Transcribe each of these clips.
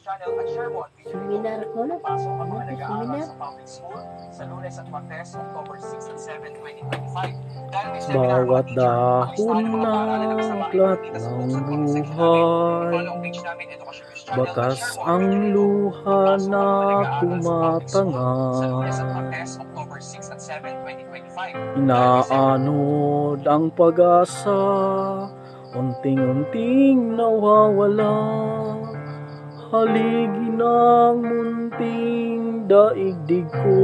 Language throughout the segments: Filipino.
Channel at share mo ang video nito. Seminar ko na. Pasok ang mga Ano to, nag-aaral seminar? sa public school sa Lunes at Martes, October 6 and 7, 2025. Dahil may seminar Bawat mga teacher, ang listahan dahon ng mga paaralan na kasama ng ay aklat nakikita sa ng post at comment section namin. buhay, I-follow ang page namin, Education News Channel, at bakas share mo ang ang video nito. luha Pasok na ang mga nag-aaral sa public school sa Lunes at tumatanga. Martes, October 6 and 7, 2025. Inaanod ang pag-asa, unting-unting nawawala, haligi ng munting daigdig ko.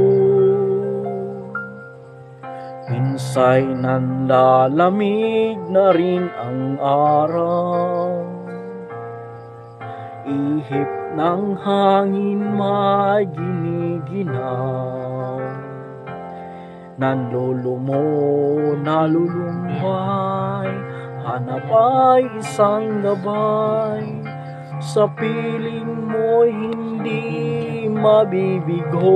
Minsay nanlalamig na rin ang araw, ihip ng hangin may giniginaw, nanlulumo, nalulumbay, hanap ay isang gabay, sa piling mo'y hindi mabibigo.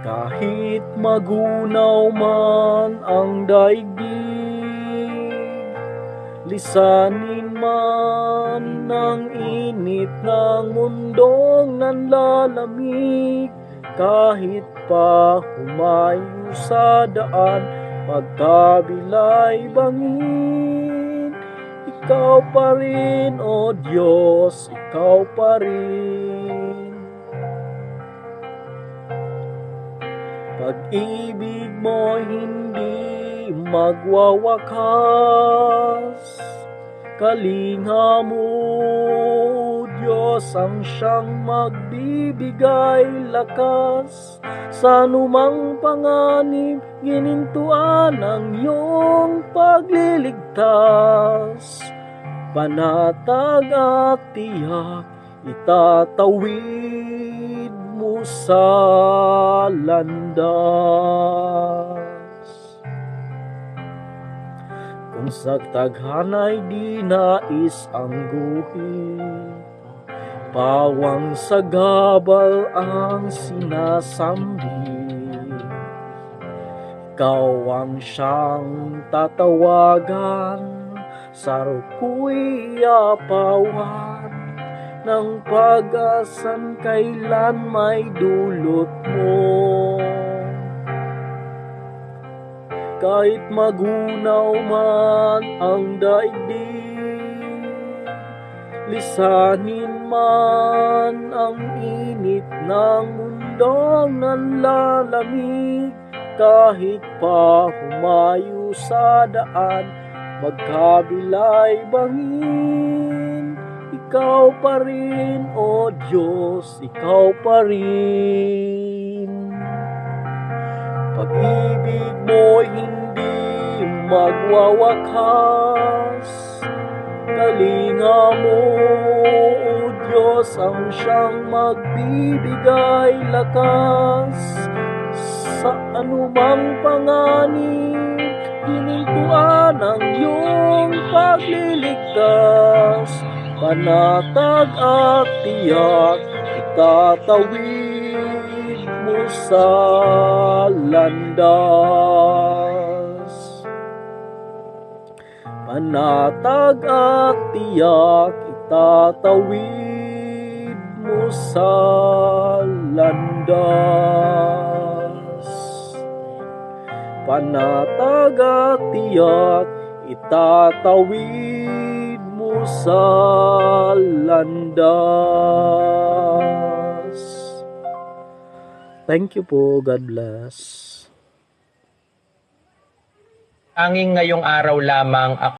Kahit magunaw man ang daigdig, lisanin man ng init ng mundong nanlalamig, kahit pa humayo sa daan, magkabilay bangin, ikaw pa rin, O Diyos, ikaw pa rin. Pag-ibig mo hindi magwawakas, kalinga mo, Diyos, ang siyang magbibigay lakas. Sa anumang panganib, ginintuan ang iyong pagliligtas. Panatag at tiyak, itatawid mo sa landas. Kung sa taghanay di nais ang guhit, pawang sa gabal ang sinasambit, ikaw ang siyang tatawagan, sa ruko'y apawan ng pag-asan kailan may dulot mo. Kahit magunaw man ang daigdig, lisanin man ang init ng mundong nanlalamig, kahit pa humayo sa daan, magkabilay bangin, ikaw pa rin, O Diyos, ikaw pa rin. Pag-ibig mo hindi magwawakas, kalinga mo, O Diyos, ang siyang magbibigay lakas. Sa anumang panganib, ginintuan ang iyong pagliligtas. Panatag at tiyak, itatawid mo sa landas. Panatag at tiyak, itatawid mo sa landas. Panatag at tiyak, itatawid mo sa landas. Thank you po. God bless. Tanging ngayong araw lamang ako